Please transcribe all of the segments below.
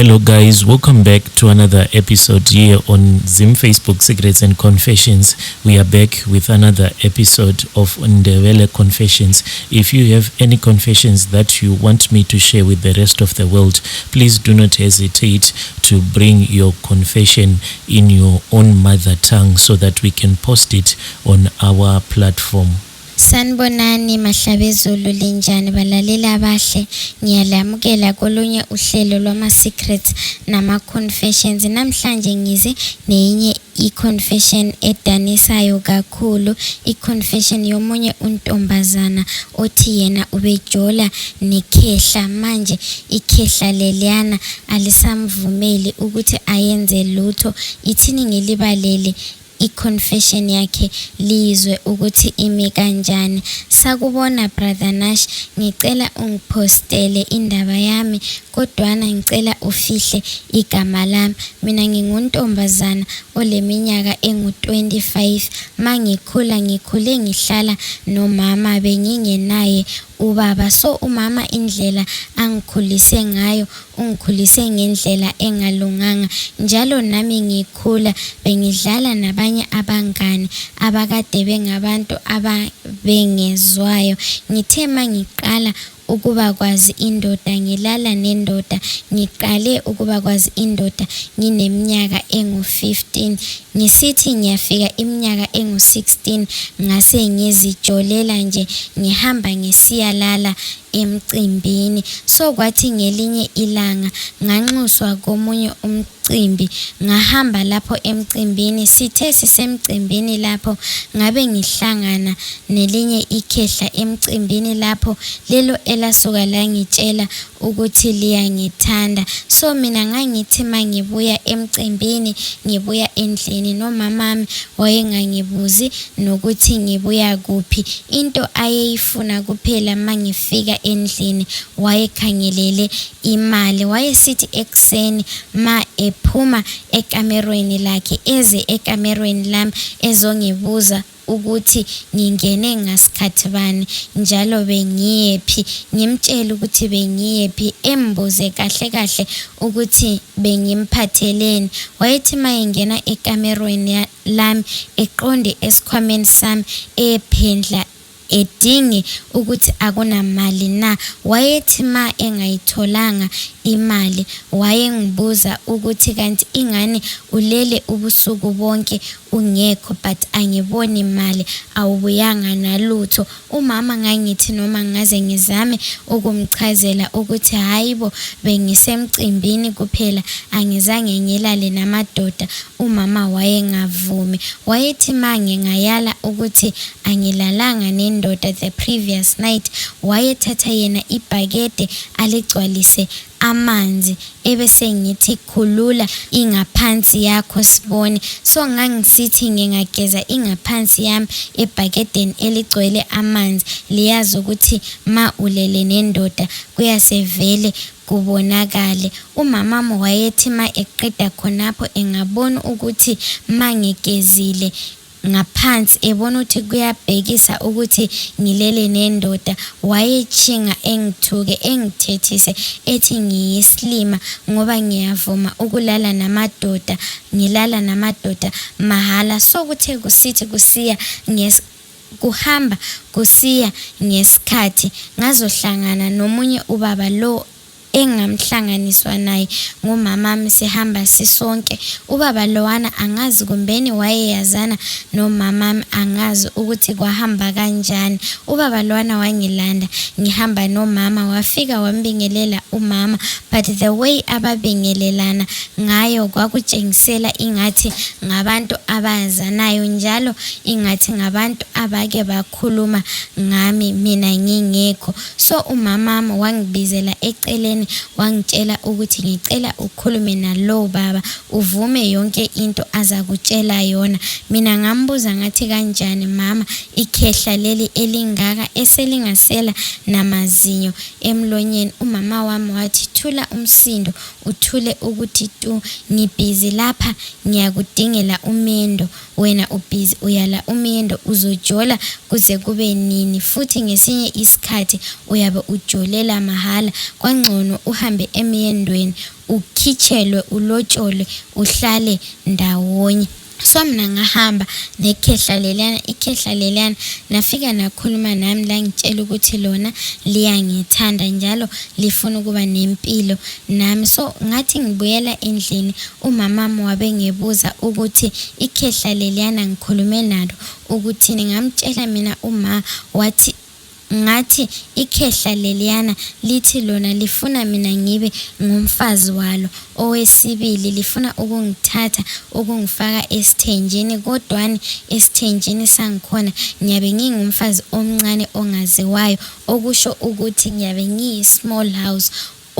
Hello guys, welcome back to another episode here on Zim Facebook Secrets and Confessions. We are back with another episode of Ndebele Confessions. If you have any confessions that you want me to share with the rest of the world, please do not hesitate to bring your confession in your own mother tongue so that we can post it on our platform. Sanibonani mahlabezulu linjani balaleli abahle, ngiyalamukela kolunye uhlelo lwama secrets nama confessions. Namhlanje ngize nenye i-confession edanisayo kakhulu, i-confession yomunye untombazana othi yena ubejola nekhehla. Manje ikhehla leliyana alisamvumeli ukuthi ayenze lutho. Ithini ngilibalele i-confession yakhe lizwe ukuthi imi kanjani. Sakubona brother Nash, ngicela ungipostele indaba yami, kodwana ngicela ufihle igama lami. Mina nginguntombazana oleminyaka engu-25. Mangikhula ngikhule ngihlala nomama, bengingenaye ubaba. So umama indlela angikhulise ngayo, ungikhulise ngendlela engalunganga. Njalo nami ngikhula bengidlala nabanye abangani abakade bengabantu ababengezwayo. Ngithe mangiqala ukuba kwazi indoda, ngilala nendoda. Ngiqale ukuba kwazi indoda ngineminyaka engu-15. Ngisithi ngiyafika iminyaka engu-16 ngase ngizijolela nje, ngihamba ngisiyalala emcimbini. So kwathi ngelinye ilanga nganxuswa komunye umcimbi, ngahamba lapho emcimbini. Sithe sisemcimbini lapho ngabe ngihlangana nelinye ikhehla emcimbini lapho, lelo elasuka la ngitshela ukuthi liyangithanda. So mina ngangithi mangibuya emcimbini, ngibuya endlini, nomamami wayengangibuzi nokuthi ngibuya kuphi. Into ayeyifuna kuphela mangifika endlini wayekhangelele imali. Wayesithi ekseni ma ephuma ekamerweni lakhe eze ekamerweni lami ezongibuza ukuthi ngingene ngasikhathi bani njalo bengiyephi. Ngimtshela ukuthi bengiyephi, embuze kahle kahle ukuthi bengimphatheleni. Wayethi mayengena ekamerweni lami eqonde esikhwameni sami ephendla edinge ukuthi akunamali na. Wayethi ma engayitholanga imali wayengibuza ukuthi kanti ingane ulele ubusuku bonke ungekho but angiboni imali, awubuyanga nalutho. Umama ngangithi noma ngaze ngizame ukumchazela ukuthi hayibo bengisemcimbini kuphela, angizange ngilale namadoda, umama wayengavumi. Wayethi mange ngayala ukuthi angilalanga nendoda the previous night, wayethatha yena ibhakede aligcwalise amanzi ebese ngithi khulula ingaphansi yakho sibone. So ngangisithi ngingageza ingaphansi yami ebhakedeni eligcwele amanzi, liyazi ukuthi ma ulele nendoda kuyasevele kubonakale. Umama wayethi ma eqeda khonapho engabona ukuthi mangigezile ngaphansi ebona ukuthi kuyabhekisa ukuthi ngilele nendoda, wayechinga engithuke engithethise ethi ngiyislima ngoba ngiyavuma ukulala namadoda, ngilala namadoda mahala. So kuthe kusithi kuhamba kusiya ngesikhathi ngazohlangana nomunye ubaba lo engamhlanganiswa naye ngumamami, sihamba sisonke. Ubaba lowana angazi kumbeni wayeyazana nomamami, angazi ukuthi kwahamba kanjani. Ubaba lowana wangilanda ngihamba nomama, wafika wambingelela umama, but the way ababingelelana ngayo kwakutshengisela ingathi ngabantu abazanayo, njalo ingathi ngabantu abake bakhuluma ngami mina ngingekho. So umamami wangibizela eceleni wangitshela ukuthi ngicela ukhulume nalo baba, uvume yonke into azakutshela yona. Mina ngambuza ngathi kanjani mama, ikhehla leli elingaka eselingasela namazinyo emlonyeni? Umama wami wathi thula umsindo, uthule ukuthi tu, ngibhizi lapha ngiyakudingela umendo, wena ubhizi uyala umendo, uzojola kuze kube nini, futhi ngesinye isikhathi uyabe ujolela mahala. Kwangcono kungcono uhambe emiyendweni ukhitshelwe ulotsholwe uhlale ndawonye. So mina ngahamba nekhehla leliyana nafika nakhuluma nami langitshela ukuthi lona liyangithanda njalo lifuna ukuba nempilo nami. So ngathi ngibuyela endlini umamami wabe ngebuza ukuthi ikhehla leliyana ngikhulume nalo ukuthi ngingamtshela mina wathi ngathi ikhehla leliyana lithi lona lifuna mina ngibe ngumfazi walo owesibili, lifuna ukungithatha ukungifaka esithenjini. Kodwani esithenjini sangikhona ngiyabe ngingumfazi omncane ongaziwayo, okusho ukuthi ngiyabe ngiyi-small house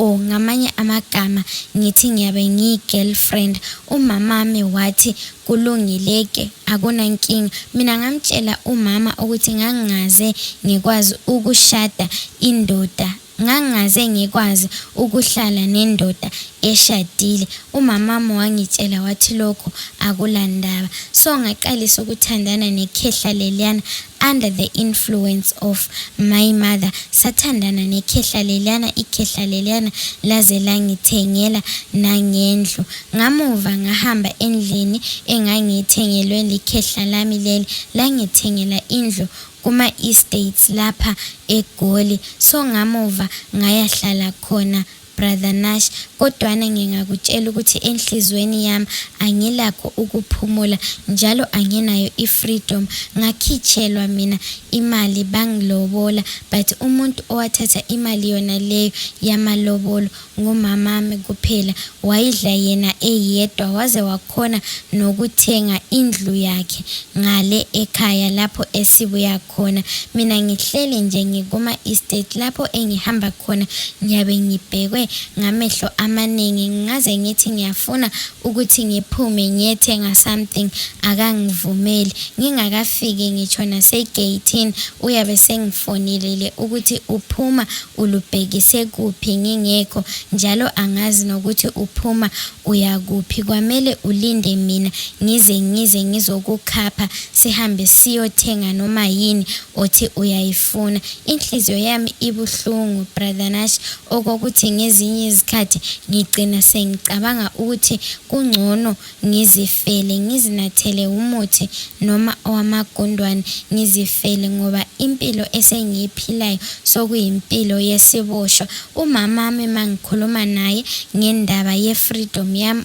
ngamanye amagama ngithi ngiyabe ngiyi-girlfriend. Umamami wathi kulungileke akunankinga. Mina ngamtshela umama ukuthi ngangaze ngikwazi ukushada indoda, ngangaze ngikwazi ukuhlala nendoda eshadile. Umamami wangitshela wathi lokho akulandaba. So ngaqalisa ukuthandana nekhehla leliyana under the influence of my mother. Sathandana nekhehla leliyana, ikhehla leliyana laze langithengela nangendlu. Ngamuva ngahamba endlini engangithengelwe likhehla lami leli, langithengela indlu kuma-estates lapha eGoli. So ngamuva ngayahlala khona brother Nash. Kodwana ngingakutshela ukuthi enhlizweni yami angilakho ukuphumula njalo anginayo ifreedom. Ngakhitshelwa mina imali bangilobola, but umuntu owathatha imali yona leyo yamalobolo ngumamami kuphela. Wayidla yena eyedwa waze wakhona nokuthenga indlu yakhe ngale ekhaya lapho esibuya khona. Mina ngihlele nje ngikuma estate lapho engihamba khona ngiyabe ngibhekwe ngamehlo amaningi, ngaze ngithi ngiyafuna ukuthi ngiphume ngiyethenga something akangivumeli. Ngingakafiki ngitsho nasegate uyabe sengifonile ukuthi uphuma ulubhekise kuphi ngingekho, njalo angazi nokuthi uphuma uyakuphi. Kwamele ulinde mina ngize ngizokukhapha sihambe siyothenga noma yini othi uyayifuna. Inhliziyo yami ibuhlungu brother Nash, okokuthi ngezinye izikhathi ngigcina sengicabanga ukuthi kungcono ngizifele, ngizinathele umuthi noma owamagundwane ngizifele, ngoba impilo esengiyiphilayo sokuyimpilo yesiboshwa. Umamami mangikhuluma naye ngendaba ye-freedom yami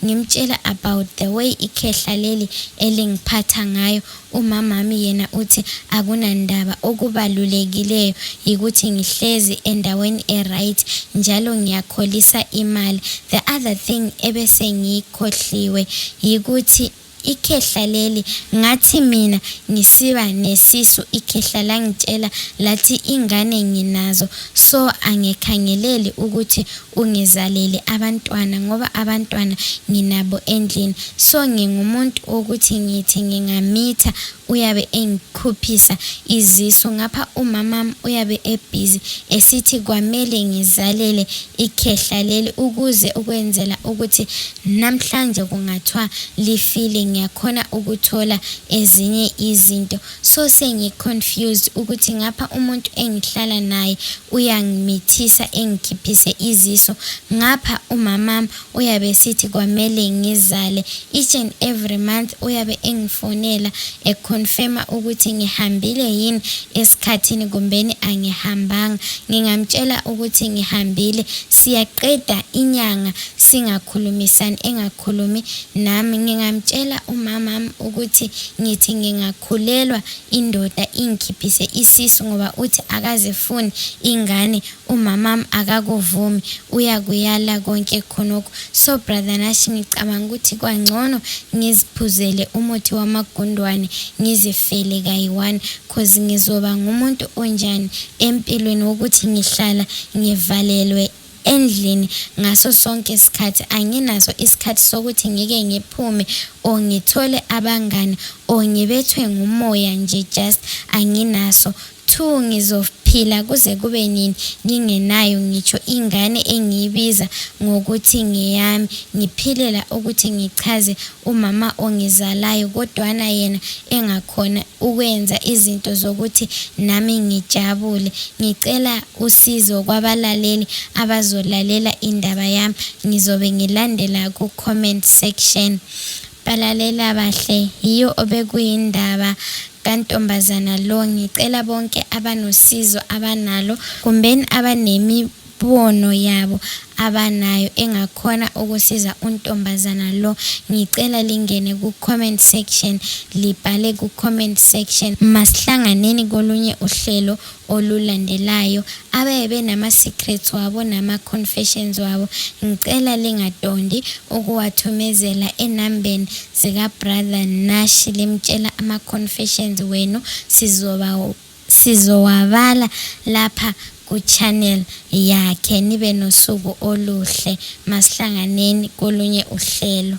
ngimtshela about the way ikhehla leli elingiphatha ngayo, umamami yena uthi akunandaba, okubalulekileyo yikuthi ngihlezi endaweni e-right njalo ngiyakholisa imali. The other thing ebese ngiyikhohliwe yikuthi ikhehla leli ngathi mina ngisiba nesisu, ikhehla langitshela lathi ingane nginazo, so angekhangeleli ukuthi ungizalele abantwana ngoba abantwana nginabo endlini. So ngingumuntu ukuthi ngithi ngingamitha uyabe engikhuphisa izisu, ngapha umamami uyabe ebhizi esithi kwamele ngizalele ikhehla leli ukuze ukwenzela ukuthi namhlanje kungathiwa lifile ngiyakhona ukuthola ezinye izinto. So sengiconfused ukuthi ngapha umuntu engihlala naye uyangimithisa engikhiphise izisu, ngapha umamami uyabe sithi kwamele ngizale. Each and every month uyabe engifonela confirma ukuthi ngihambile yini esikhathini kumbeni angihambanga. Ngingamtshela ukuthi ngihambile, siyaqeda inyanga singakhulumisani, engakhulumi nami. Ngingamtshela umamami ukuthi ngithi ngingakhulelwa indoda ingikhiphise isisu ngoba uthi akazifuni ingane, umamami akakuvumi, uyakuyala konke khonokho. So brother Nash, ngicabanga ukuthi kwangcono ngiziphuzele umuthi wamagundwane ngizifele kayi-one, cause ngizoba ngumuntu onjani empilweni wokuthi ngihlala ngivalelwe endlini ngaso sonke isikhathi. Anginaso isikhathi sokuthi ngike ngiphume ngithole abangani ngibethwe ngumoya nje, just anginaso. 2 ngizofika ngiphila kuze kube nini ngingenayo ngitsho ingane engiyibiza ngokuthi ngeyami, ngiphilela ukuthi ngichaze umama ongizalayo kodwana yena engakhona ukwenza izinto zokuthi nami ngijabule. Ngicela usizo kwabalaleli abazolalela indaba yami, ngizobe ngilandela ku-comment section. Balalela bahle, yiyo obekuyindaba kaNtombazana lo. Ngicela bonke abanosizo abanalo kumbeni abanemibono yabo abanayo engakhona ukusiza uNtombazana lo, ngicela lingene ku-comment section, libhale ku-comment section. Masihlanganeni kolunye uhlelo olulandelayo. Abaye nama-secrets wabo nama-confessions wabo, ngicela lingadondi ukuwathumezela enambeni zika-brother Nash, limtshela ama-confessions wenu, sizowabala lapha ku-channel yakhe. Nibe nosuku oluhle, masihlanganeni kolunye uhlelo.